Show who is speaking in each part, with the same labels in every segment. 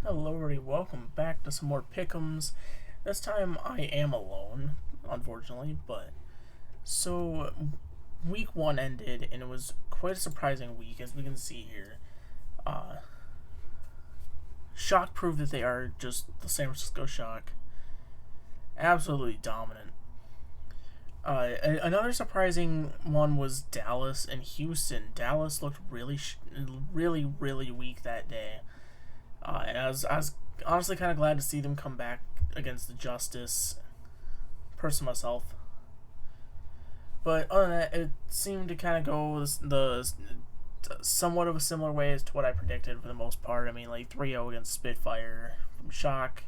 Speaker 1: Hello everybody, welcome back to some more pick'ems. This time I am alone, unfortunately, but so week one ended and it was quite a surprising week, as we can see here. Shock proved that they are just the San Francisco Shock. Absolutely dominant. Another surprising one was Dallas and Houston. Dallas looked really weak that day. And I was honestly kind of glad to see them come back against the Justice. Person myself. But other than that, it seemed to kind of go the somewhat of a similar way as to what I predicted for the most part. I mean, like 3-0 against Spitfire from Shock.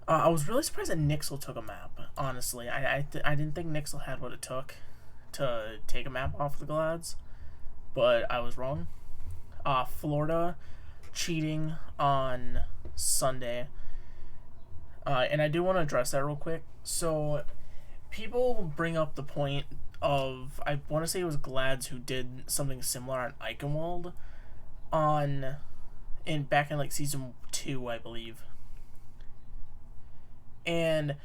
Speaker 1: I was really surprised that Nixel took a map, honestly. I didn't think Nixel had what it took to take a map off the Glads, but I was wrong. Florida cheating on Sunday. And I do want to address that real quick. So, people bring up the point of, I want to say it was Glads who did something similar on Eichenwald back in like season 2, I believe. And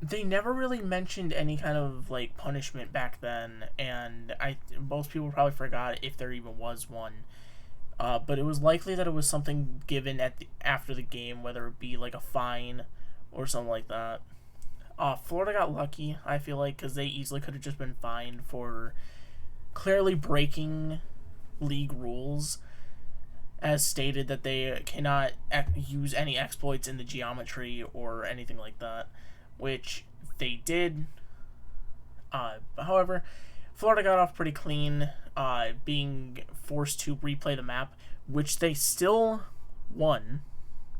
Speaker 1: they never really mentioned any kind of like punishment back then, and most people probably forgot if there even was one. But it was likely that it was something given after the game, whether it be like a fine or something like that. Florida got lucky, I feel like, because they easily could have just been fined for clearly breaking league rules, as stated that they cannot use any exploits in the geometry or anything like that, which they did. However, Florida got off pretty clean, being forced to replay the map, which they still won,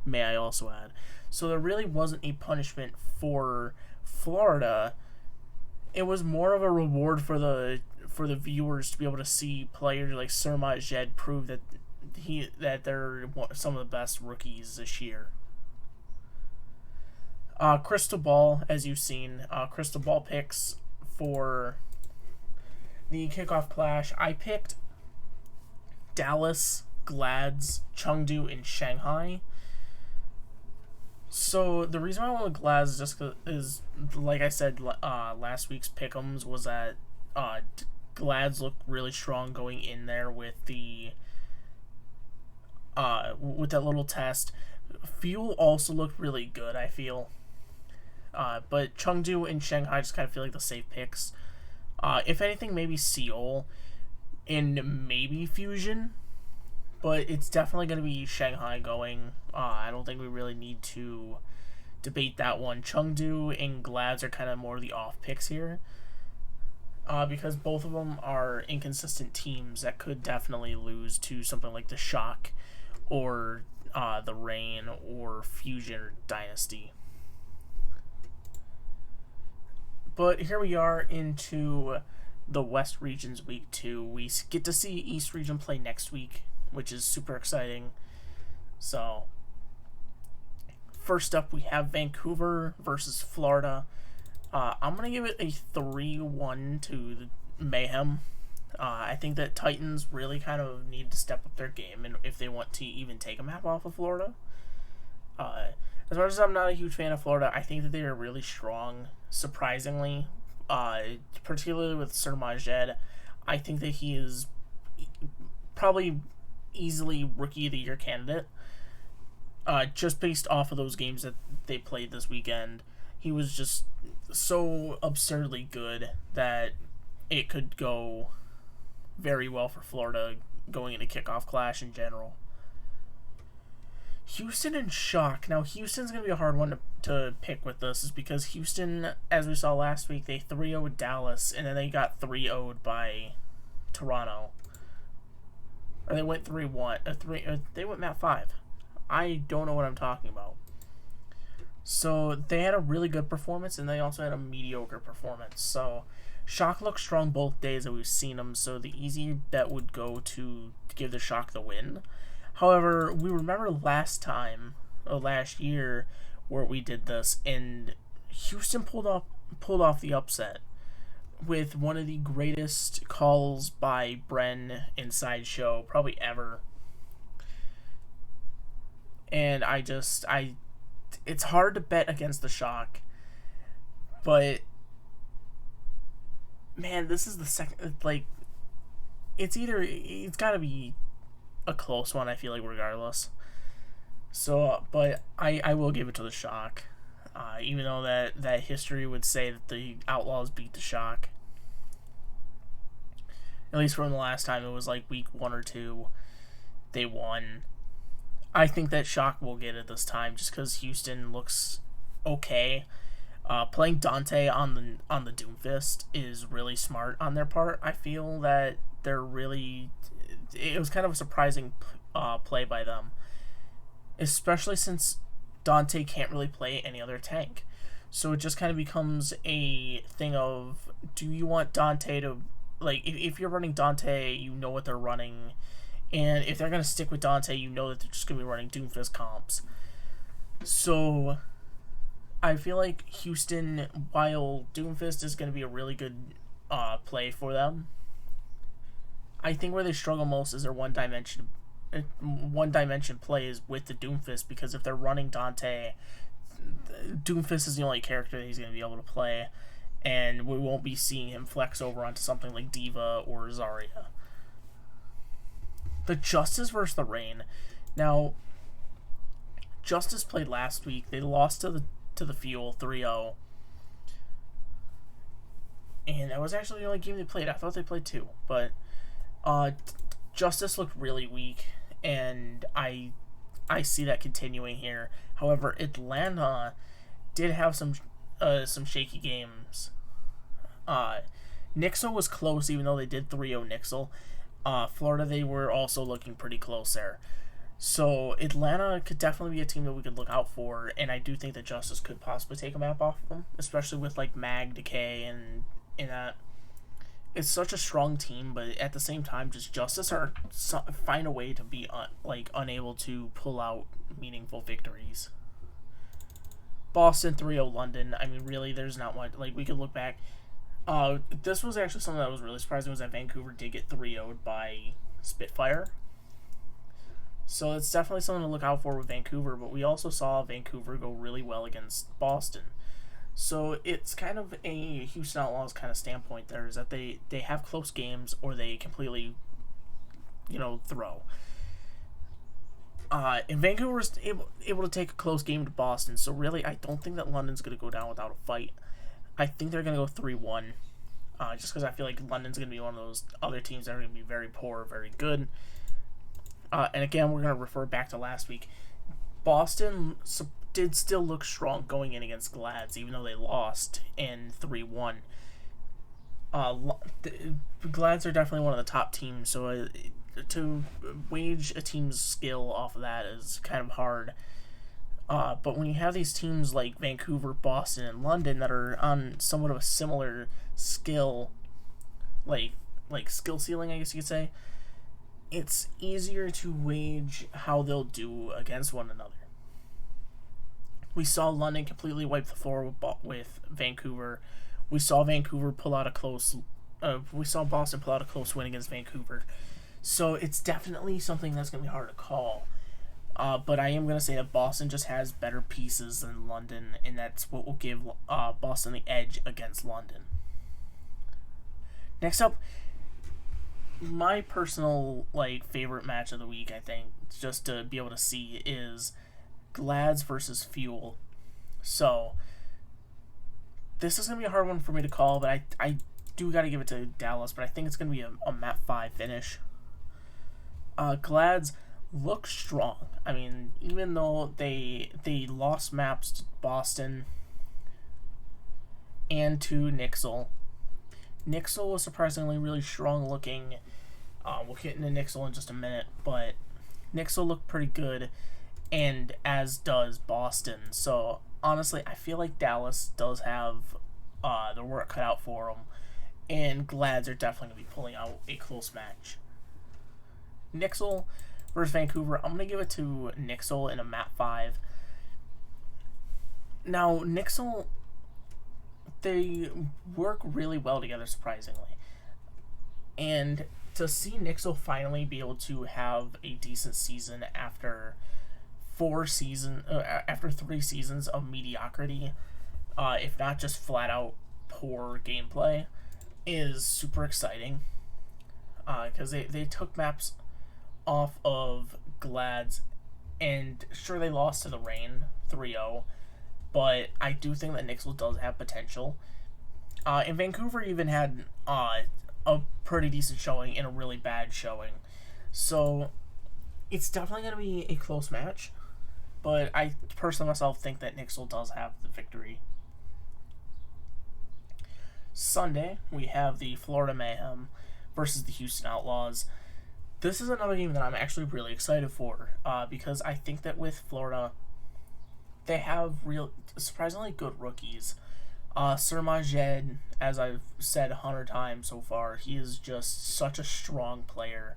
Speaker 1: may I also add. So there really wasn't a punishment for Florida. It was more of a reward for the viewers to be able to see players like Surma Jed prove that they're some of the best rookies this year. Crystal Ball, as you've seen, Crystal Ball picks for the kickoff clash. I picked Dallas, Glads, Chengdu, and Shanghai. So the reason why I went with Glads is just is, like I said, last week's pick'ems was that Glads looked really strong going in there with that little test. Fuel also looked really good, I feel. But Chengdu and Shanghai just kind of feel like the safe picks. If anything, maybe Seoul and maybe Fusion. But it's definitely going to be Shanghai going. I don't think we really need to debate that one. Chengdu and Glads are kind of more the off picks here. Because both of them are inconsistent teams that could definitely lose to something like the Shock or the Reign or Fusion or Dynasty. But here we are into the West Region's week 2. We get to see East Region play next week, which is super exciting. So, first up we have Vancouver versus Florida. I'm going to give it a 3-1 to the Mayhem. I think that Titans really kind of need to step up their game and if they want to even take a map off of Florida. As much as I'm not a huge fan of Florida, I think that they are really strong, surprisingly. Particularly with Sir Majed. I think that he is probably easily Rookie of the Year candidate. Just based off of those games that they played this weekend. He was just so absurdly good that it could go very well for Florida going into kickoff clash in general. Houston and Shock. Now, Houston's going to be a hard one to pick with this, is because Houston, as we saw last week, they 3-0'd Dallas, and then they got 3-0'd by Toronto. Or they went 3-1. They went map 5. I don't know what I'm talking about. So, they had a really good performance, and they also had a mediocre performance. So, Shock looked strong both days that we've seen them, so the easy bet would go to give the Shock the win. However, we remember last year, where we did this, and Houston pulled off the upset with one of the greatest calls by Bren in Sideshow probably ever. and it's hard to bet against the Shock, but man, this is the second, like, it's gotta be a close one, I feel like, regardless. So, but I will give it to the Shock, even though that history would say that the Outlaws beat the Shock. At least from the last time, it was like week 1 or 2, they won. I think that Shock will get it this time, just because Houston looks okay. Playing Dante on the Doomfist is really smart on their part. I feel that it was kind of a surprising play by them, especially since Dante can't really play any other tank. So it just kind of becomes a thing of, do you want Dante to, like, if you're running Dante, you know what they're running, and if they're going to stick with Dante, you know that they're just going to be running Doomfist comps. So I feel like Houston, while Doomfist is going to be a really good play for them, I think where they struggle most is their one dimension plays with the Doomfist, because if they're running Dante, Doomfist is the only character that he's going to be able to play, and we won't be seeing him flex over onto something like Diva or Zarya. The Justice versus the Reign. Now, Justice played last week. They lost to the Fuel 3-0. And that was actually the only game they played. I thought they played 2, but Justice looked really weak, and I see that continuing here. However, Atlanta did have some shaky games. Nixel was close, even though they did 3-0 Nixel. Florida, they were also looking pretty close there. So Atlanta could definitely be a team that we could look out for, and I do think that Justice could possibly take a map off of them, especially with like Mag, Decay, and that. It's such a strong team, but at the same time, just Justice find a way to be unable to pull out meaningful victories. Boston 3-0 London. I mean, really, there's not much. Like, we could look back. This was actually something that was really surprising, was that Vancouver did get 3-0'd by Spitfire. So it's definitely something to look out for with Vancouver, but we also saw Vancouver go really well against Boston. So it's kind of a Houston Outlaws kind of standpoint there, is that they have close games, or they completely, throw. And Vancouver was able to take a close game to Boston, so really I don't think that London's going to go down without a fight. I think they're going to go 3-1, just because I feel like London's going to be one of those other teams that are going to be very poor or very good. And again, we're going to refer back to last week. Boston did still look strong going in against Glads, even though they lost in 3-1. Glads are definitely one of the top teams, so to wage a team's skill off of that is kind of hard. But when you have these teams like Vancouver, Boston, and London that are on somewhat of a similar skill, like skill ceiling, I guess you could say, it's easier to wage how they'll do against one another. We saw London completely wipe the floor with Vancouver. We saw Vancouver pull out a close. We saw Boston pull out a close win against Vancouver. So it's definitely something that's going to be hard to call. But I am going to say that Boston just has better pieces than London, and that's what will give Boston the edge against London. Next up, my personal favorite match of the week, I think, just to be able to see, is Glads versus Fuel. So this is going to be a hard one for me to call, but I do got to give it to Dallas, but I think it's going to be a map 5 finish. Glads look strong. I mean, even though they lost maps to Boston and to Nixel. Nixel was surprisingly really strong looking. We'll get into Nixel in just a minute, but Nixel looked pretty good, and as does Boston. So honestly, I feel like Dallas does have the work cut out for them, and Glads are definitely going to be pulling out a close match. Nixel versus Vancouver, I'm going to give it to Nixel in a map 5. Now, Nixel, they work really well together, surprisingly. And to see Nixel finally be able to have a decent season after after 3 seasons of mediocrity, if not just flat out poor gameplay, is super exciting. Because they took maps off of Glad's, and sure, they lost to the Reign 3-0, but I do think that Nixel does have potential. And Vancouver even had a pretty decent showing in a really bad showing. So it's definitely going to be a close match, but I personally myself think that Nixel does have the victory. Sunday, we have the Florida Mayhem versus the Houston Outlaws. This is another game that I'm actually really excited for, because I think that with Florida, they have surprisingly good rookies. Sir Majed, as I've said 100 times so far, he is just such a strong player.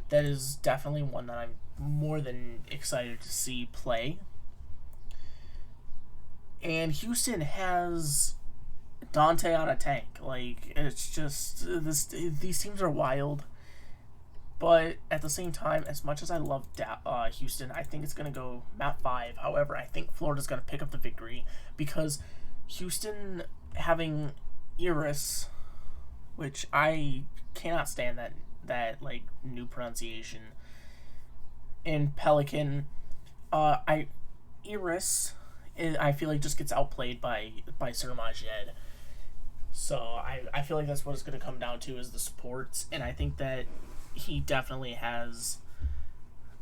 Speaker 1: That is definitely one that I'm more than excited to see play. And Houston has Dante on a tank. Like, it's just these teams are wild. But at the same time, as much as I love Houston, I think it's going to go map 5. However, I think Florida's going to pick up the victory because Houston having Iris, which I cannot stand that like new pronunciation, and Pelican, Iris, I feel like just gets outplayed by Sir Majed. So I feel like that's what it's going to come down to is the supports, and I think that he definitely has.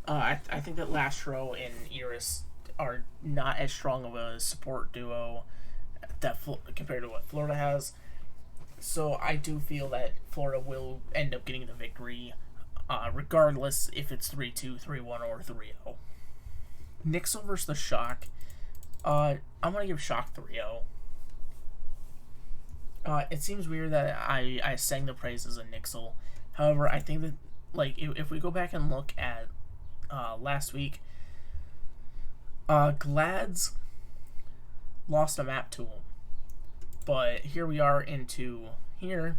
Speaker 1: I think that Lastro and Iris are not as strong of a support duo that compared to what Florida has. So I do feel that Florida will end up getting the victory, regardless if it's 3-2, 3-1, or 3-0. Nixel versus the Shock. I'm gonna give Shock 3-0. It seems weird that I sang the praises of Nixel. However, I think that like if we go back and look at last week, Glad's lost a map to him. But here we are into here.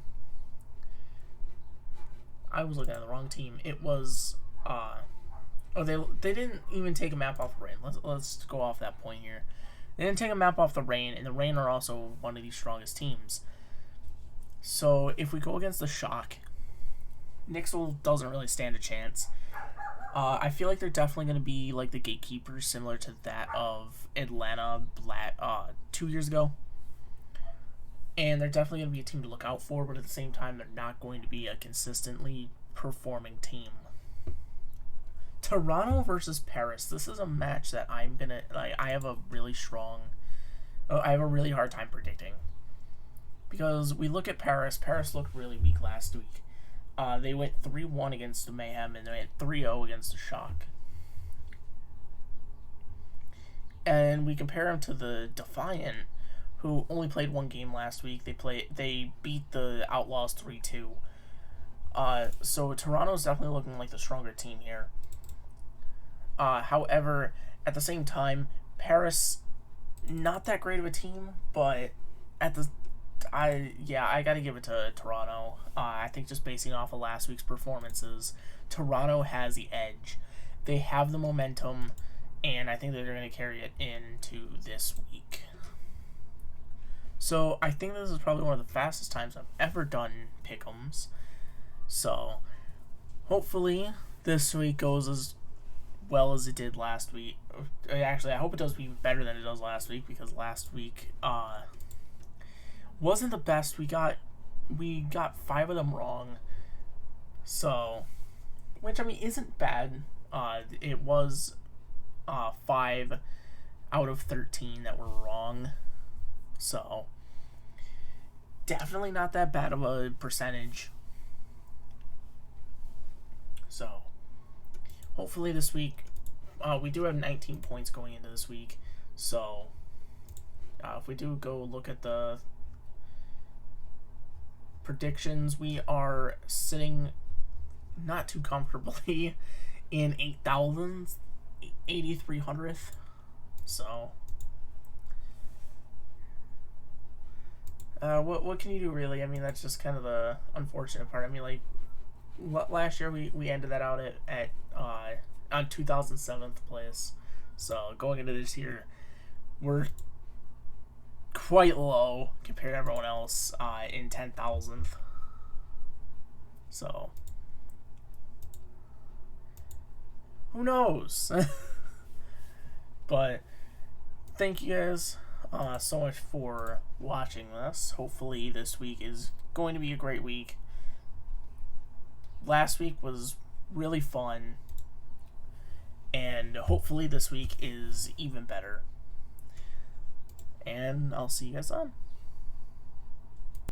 Speaker 1: I was looking at the wrong team. It was they didn't even take a map off the Reign. Let's go off that point here. They didn't take a map off the Reign, and the Reign are also one of the strongest teams. So if we go against the Shock, Nixel doesn't really stand a chance. I feel like they're definitely going to be like the gatekeepers, similar to that of Atlanta 2 years ago. And they're definitely going to be a team to look out for, but at the same time, they're not going to be a consistently performing team. Toronto versus Paris. This is a match that I have a really hard time predicting. Because we look at Paris. Paris looked really weak last week. They went 3-1 against the Mayhem, and they went 3-0 against the Shock. And we compare them to the Defiant, who only played one game last week. They beat the Outlaws 3-2. So Toronto's definitely looking like the stronger team here. However, at the same time, Paris, not that great of a team, but I gotta give it to Toronto. I think just basing off of last week's performances, Toronto has the edge. They have the momentum, and I think they're going to carry it into this week. So I think this is probably one of the fastest times I've ever done pick'ems. So hopefully this week goes as well as it did last week. Actually, I hope it does even better than it does last week, because last week wasn't the best. We got 5 of them wrong. So, which I mean isn't bad. It was 5 out of 13 that were wrong. So, definitely not that bad of a percentage. So, hopefully this week, we do have 19 points going into this week. So, if we do go look at the predictions, we are sitting not too comfortably in 8,000th, 8,300th. So, what can you do, really? I mean, that's just kind of the unfortunate part. I mean, like, last year we ended that out at on 2007th place. So going into this year, we're quite low compared to everyone else in 10,000th. So who knows? But thank you guys so much for watching this. Hopefully this week is going to be a great week. Last week was really fun, and hopefully this week is even better. And I'll see you guys on.